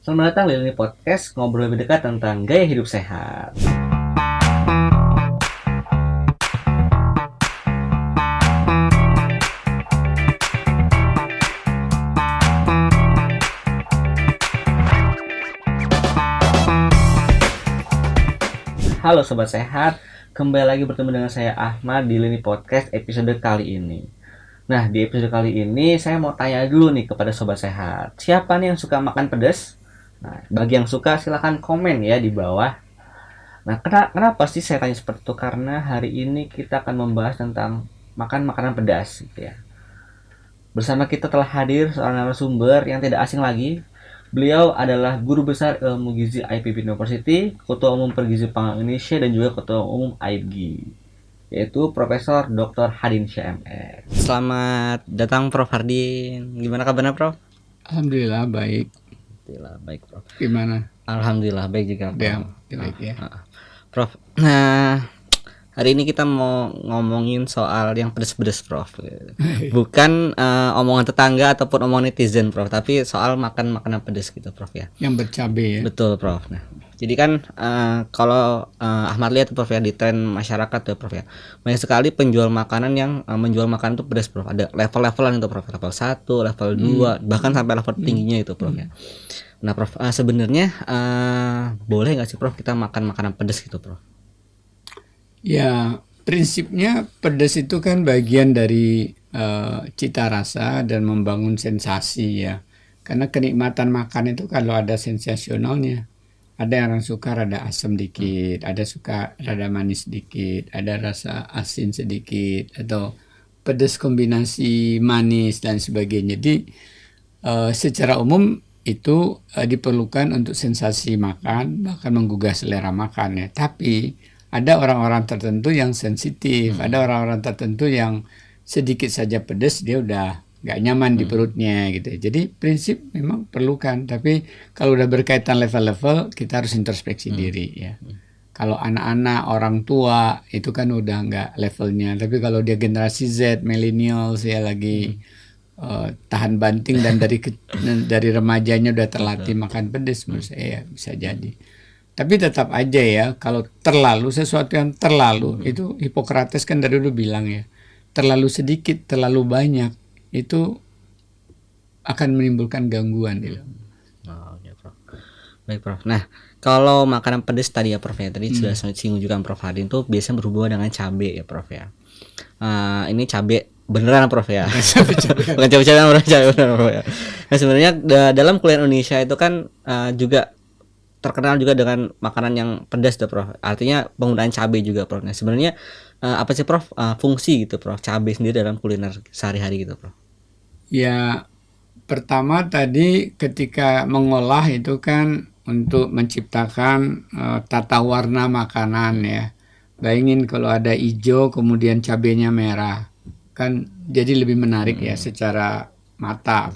Selamat datang di Lini Podcast, ngobrol lebih dekat tentang gaya hidup sehat. Halo Sobat Sehat, kembali lagi bertemu dengan saya Ahmad di Lini Podcast episode kali ini. Nah, di episode kali ini saya mau tanya dulu nih kepada Sobat Sehat. Siapa nih yang suka makan pedas? Nah, bagi yang suka silahkan komen ya di bawah. Nah, kenapa sih saya tanya seperti itu? Karena hari ini kita akan membahas tentang makan makanan pedas gitu ya. Bersama kita telah hadir seorang narasumber yang tidak asing lagi. Beliau adalah Guru Besar Ilmu Gizi IPB University, Ketua Umum Pergizi Pangan Indonesia, dan juga Ketua Umum AIPGI, yaitu Profesor Dr. Hadin Syah MS. Selamat datang Prof. Hadin. Gimana kabarnya Prof? Alhamdulillah baik. Alhamdulillah baik Prof. Gimana? Alhamdulillah baik juga Prof. Baik ya. Prof, nah hari ini kita mau ngomongin soal yang pedes-pedes Prof. Bukan omongan tetangga ataupun omongan netizen Prof, tapi soal makan makanan pedes gitu Prof ya. Yang bercabai ya. Betul Prof. Nah, jadi kan kalau Ahmad lihat Prof ya di tren masyarakat tuh Prof ya, banyak sekali penjual makanan yang menjual makanan itu pedas Prof. Ada level-levelan itu Prof, level 1, level 2, bahkan sampai level tingginya itu Prof ya. Nah Prof, sebenarnya boleh nggak sih Prof kita makan makanan pedas gitu Prof? Ya, prinsipnya pedas itu kan bagian dari cita rasa dan membangun sensasi ya. Karena kenikmatan makan itu kalau ada sensasionalnya. Ada yang orang suka rada asam dikit, ada suka rada manis dikit, ada rasa asin sedikit, atau pedas kombinasi manis dan sebagainya. Jadi secara umum itu diperlukan untuk sensasi makan, bahkan menggugah selera makan ya. Tapi ada orang-orang tertentu yang sensitif, ada orang-orang tertentu yang sedikit saja pedas dia udah nggak nyaman di perutnya gitu. Jadi prinsip memang perlukan, tapi kalau udah berkaitan level-level kita harus introspeksi diri ya. Kalau anak-anak, orang tua itu kan udah nggak levelnya, tapi kalau dia generasi Z, millennials ya lagi tahan banting dan dari remajanya udah terlatih makan pedas, menurut saya ya bisa jadi. Tapi tetap aja ya, kalau terlalu sesuatu yang terlalu itu Hippocrates kan dari dulu bilang ya, terlalu sedikit, terlalu banyak itu akan menimbulkan gangguan gitu. Oh, ya, Prof. Baik Prof. Nah, kalau makanan pedas tadi ya Prof ya, tadi sudah singgung juga Prof Hadin tuh biasanya berhubungan dengan cabai ya Prof ya. Ini cabai beneran Prof ya. Bukan cabai-cabai beneran Prof ya. Nah, sebenarnya dalam kuliner Indonesia itu kan juga terkenal juga dengan makanan yang pedas tuh Prof. Artinya penggunaan cabai juga Prof. Nah, sebenarnya apa sih Prof fungsi gitu Prof cabai sendiri dalam kuliner sehari-hari gitu Prof? Ya, pertama tadi ketika mengolah itu kan untuk menciptakan tata warna makanan ya. Bayangin kalau ada hijau kemudian cabenya merah, kan jadi lebih menarik ya secara mata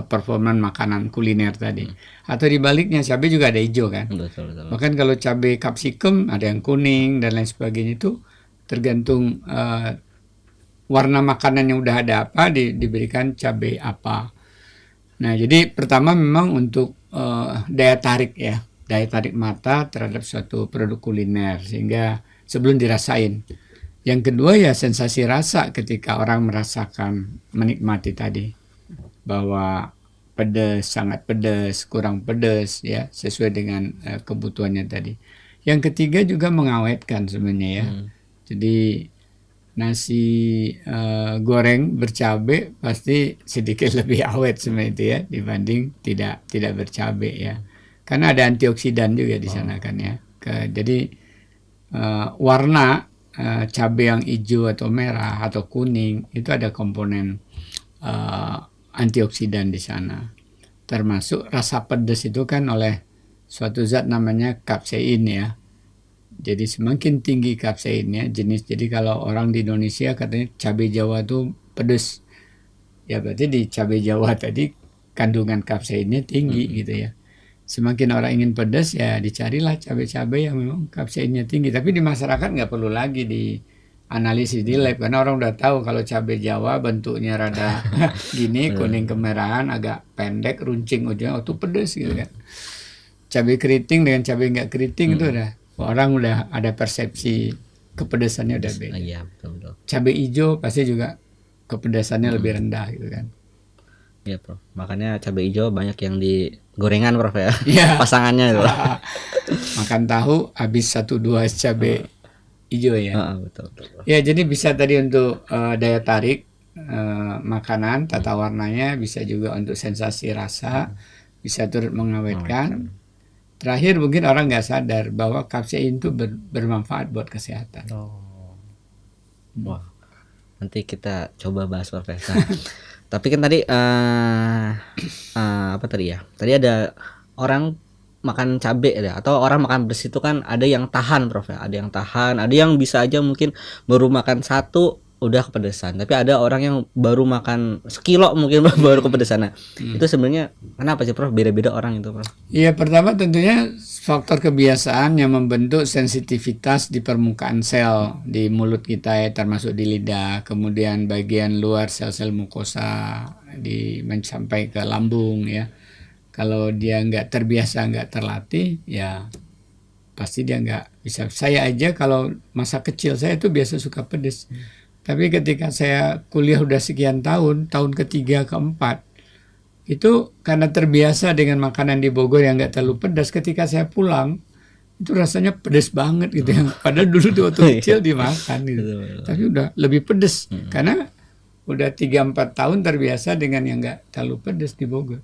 performan makanan kuliner tadi. Atau dibaliknya cabai juga ada hijau kan. Betul. Bahkan kalau cabai capsicum ada yang kuning dan lain sebagainya, itu tergantung warna makanan yang udah ada apa diberikan cabai apa. Nah, jadi pertama memang untuk daya tarik mata terhadap suatu produk kuliner sehingga sebelum dirasain. Yang kedua ya sensasi rasa ketika orang merasakan, menikmati tadi, bahwa pedas, sangat pedas, kurang pedas ya, sesuai dengan kebutuhannya tadi. Yang ketiga juga mengawetkan sebenarnya ya. Jadi nasi goreng bercabai pasti sedikit lebih awet sebenarnya itu ya dibanding tidak bercabai ya. Karena ada antioksidan juga di sana kan ya. Jadi warna cabai yang hijau atau merah atau kuning itu ada komponen antioksidan di sana. Termasuk rasa pedas itu kan oleh suatu zat namanya kapsein ya. Jadi semakin tinggi kapseinnya jenis, jadi kalau orang di Indonesia katanya cabai Jawa tuh pedas. Ya berarti di cabai Jawa tadi kandungan kapseinnya tinggi gitu ya. Semakin orang ingin pedas ya dicarilah cabai-cabai yang memang kapseinnya tinggi. Tapi di masyarakat nggak perlu lagi analisis di lab karena orang udah tahu kalau cabai Jawa bentuknya rada gini, kuning kemerahan, agak pendek, runcing ujungnya, itu pedes gitu kan. Cabai keriting dengan cabai nggak keriting itu udah orang udah ada persepsi kepedesannya udah beda. Iya, betul. Cabai hijau pasti juga kepedesannya lebih rendah gitu kan. Iya, Prof. Makanya cabai hijau banyak yang di gorengan, Prof ya. Iya. Pasangannya itu. Makan tahu habis 1-2 cabai hijau ya. Betul, Prof. Ya, jadi bisa tadi untuk daya tarik makanan, tata warnanya, bisa juga untuk sensasi rasa, bisa turut mengawetkan. Terakhir mungkin orang nggak sadar bahwa kapsain itu bermanfaat buat kesehatan. Wah, nanti kita coba bahas, Prof. Nah, tapi kan tadi apa tadi ya? Tadi ada orang makan cabai ya, atau orang makan pedas itu kan ada yang tahan, Prof ya. Ada yang tahan, ada yang bisa aja mungkin baru makan satu udah kepedesan. Tapi ada orang yang baru makan sekilo mungkin baru kepedesan. Nah, itu sebenarnya kenapa sih, Prof? Beda-beda orang itu, Prof. Iya, pertama tentunya faktor kebiasaan yang membentuk sensitivitas di permukaan sel di mulut kita ya, termasuk di lidah, kemudian bagian luar sel-sel mukosa sampai ke lambung ya. Kalau dia nggak terbiasa, nggak terlatih, ya pasti dia nggak bisa. Saya aja kalau masa kecil saya itu biasa suka pedes. Tapi ketika saya kuliah udah sekian tahun ketiga, keempat, itu karena terbiasa dengan makanan di Bogor yang nggak terlalu pedas, ketika saya pulang, itu rasanya pedas banget gitu ya. Padahal dulu waktu kecil dimakan gitu. Tapi udah lebih pedas, karena udah 3-4 tahun terbiasa dengan yang nggak terlalu pedas di Bogor.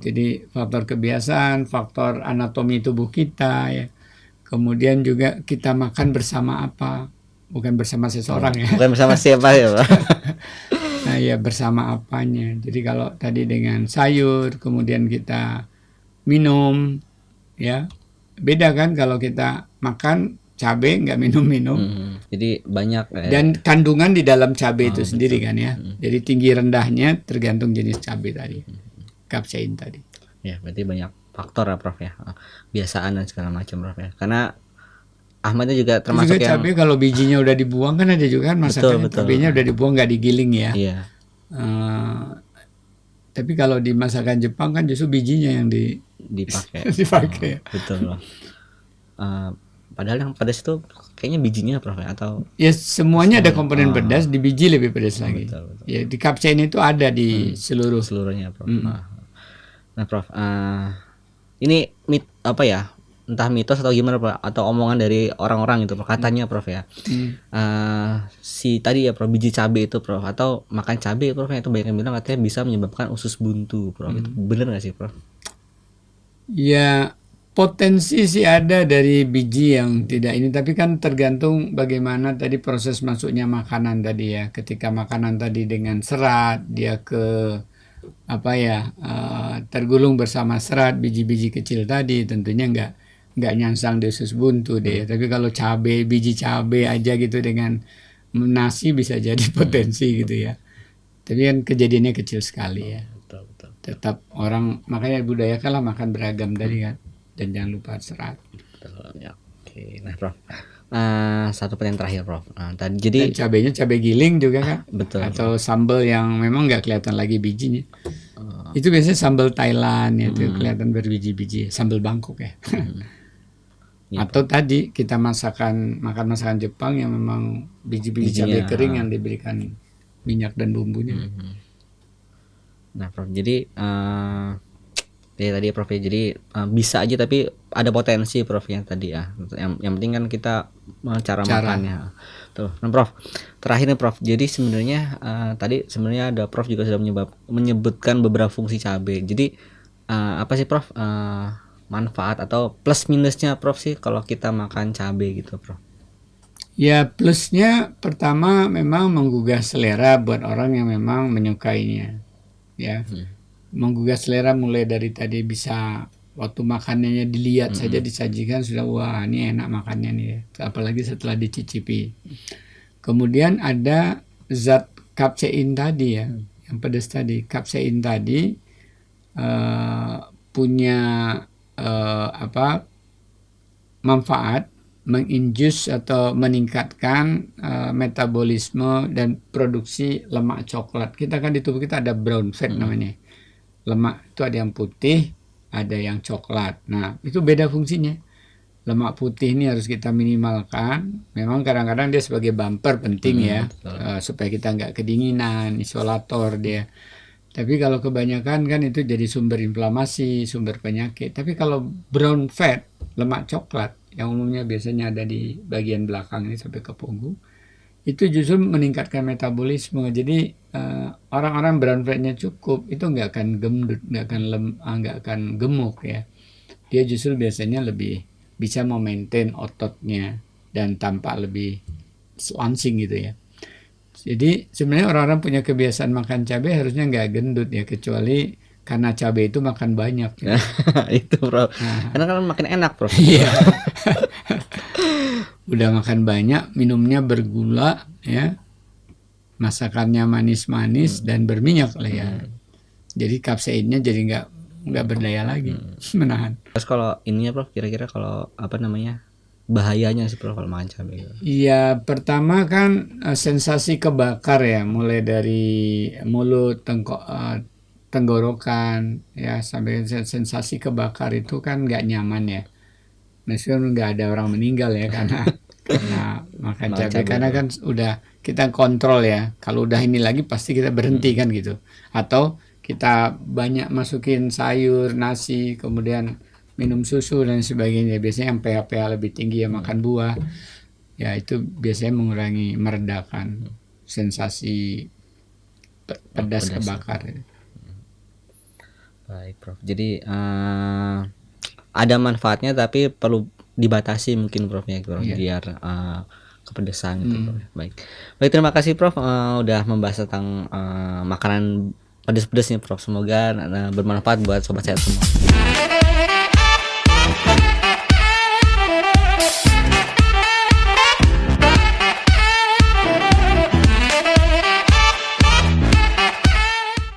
Jadi faktor kebiasaan, faktor anatomi tubuh kita ya. Kemudian juga kita makan bersama apa, bukan bersama seseorang ya. Bukan bersama siapa ya, Pak. Nah ya, bersama apanya. Jadi kalau tadi dengan sayur, kemudian kita minum ya, beda kan kalau kita makan cabai nggak minum-minum. Jadi banyak Dan kandungan di dalam cabai itu sendiri kan ya. Jadi tinggi rendahnya tergantung jenis cabai tadi. Kapsain tadi. Ya, berarti banyak faktor ya, Prof ya. Biasaan dan segala macam, Prof ya. Karena Ahmadnya juga termasuk juga yang cabai kalau bijinya udah dibuang kan ada juga kan masakannya, cabainya udah dibuang nggak digiling ya. Iya. Tapi kalau di masakan Jepang kan justru bijinya yang dipakai. dipakai. Betul, Prof. Padahal yang pedas itu kayaknya bijinya, Prof ya, atau ya semuanya ada komponen pedas, di biji lebih pedas lagi. betul. Ya di kapsain itu ada di seluruhnya, Prof. Nah, Prof, ini apa ya? Entah mitos atau gimana, Prof, atau omongan dari orang-orang itu, Prof, katanya, Prof ya. Si tadi ya, Prof, biji cabai itu, Prof, atau makan cabai, Prof, itu banyak yang bilang katanya bisa menyebabkan usus buntu, Prof. Itu benar nggak sih, Prof? Ya, potensi sih ada dari biji yang tidak ini, tapi kan tergantung bagaimana tadi proses masuknya makanan tadi ya. Ketika makanan tadi dengan serat, dia ke tergulung bersama serat biji-biji kecil tadi, tentunya nggak nyansang di usus buntu deh. Tapi kalau cabai, biji cabai aja gitu dengan nasi bisa jadi potensi gitu ya. Tapi kan kejadiannya kecil sekali ya. Betul. Tetap orang, makanya budayakanlah makan beragam tadi kan, dan jangan lupa serat. Betul, ya. Oke, nah, Prof, satu pertanyaan terakhir, Prof. Tadi jadi Dan cabainya cabai giling juga kan, betul. atau sambal yang memang nggak kelihatan lagi bijinya. Itu biasanya sambal Thailand ya, itu kelihatan berbiji-biji, sambal Bangkok ya. Atau tadi kita makan masakan Jepang yang memang biji-biji cabai kering yang diberikan minyak dan bumbunya. Nah, Prof, jadi ya tadi ya, Prof, ya, jadi bisa aja tapi ada potensi, Prof, yang tadi ya. Yang penting kan kita cara makannya. Tuh. Nah, Prof, terakhir nih, Prof. Jadi sebenarnya tadi sebenarnya ada Prof juga sudah menyebutkan beberapa fungsi cabai. Jadi apa sih, Prof, manfaat atau plus minusnya, Prof, sih kalau kita makan cabai gitu, Prof? Ya, plusnya pertama memang menggugah selera buat orang yang memang menyukainya. Ya. Menggugah selera mulai dari tadi bisa waktu makanannya dilihat saja disajikan sudah, wah ini enak makannya nih ya. Apalagi setelah dicicipi. Kemudian ada zat kapsain tadi ya, yang pedas tadi. Kapsain tadi punya manfaat menginjus atau meningkatkan metabolisme dan produksi lemak coklat. Kita kan di tubuh kita ada brown fat namanya. Lemak itu ada yang putih, ada yang coklat. Nah, itu beda fungsinya. Lemak putih ini harus kita minimalkan. Memang kadang-kadang dia sebagai bumper penting ya, supaya kita nggak kedinginan, isolator dia. Tapi kalau kebanyakan kan itu jadi sumber inflamasi, sumber penyakit. Tapi kalau brown fat, lemak coklat, yang umumnya biasanya ada di bagian belakang ini sampai ke punggung, itu justru meningkatkan metabolisme. Jadi orang-orang brown fatnya cukup, itu nggak akan gendut, nggak akan gemuk ya. Dia justru biasanya lebih bisa memaintain ototnya dan tampak lebih langsing gitu ya. Jadi sebenarnya orang-orang punya kebiasaan makan cabai harusnya nggak gendut ya, kecuali karena cabai itu makan banyak. Ya. Itu bro, karena kan makin enak bro. Iya. Udah makan banyak, minumnya bergula ya, masakannya manis-manis dan berminyak lah ya. Jadi kapseinnya jadi nggak berdaya lagi menahan. Terus kalau ininya bro, kira-kira kalau bahayanya sih bro kalau makan cabai? Iya, pertama kan sensasi kebakar ya, mulai dari mulut, tenggorokan ya, sampai sensasi kebakar itu kan nggak nyaman ya. Meskipun nggak ada orang meninggal ya karena makan cabai, karena kan udah kita kontrol ya. Kalau udah ini lagi pasti kita berhenti kan gitu. Atau kita banyak masukin sayur, nasi, kemudian minum susu dan sebagainya. Biasanya yang pH lebih tinggi ya makan buah. Ya itu biasanya meredakan sensasi pedas kebakar. Baik Prof. Jadi ada manfaatnya tapi perlu dibatasi mungkin Prof ya Prof, biar kepedesan gitu Prof. Baik, terima kasih Prof udah membahas tentang makanan pedas-pedas nih Prof. Semoga bermanfaat buat sobat sehat semua.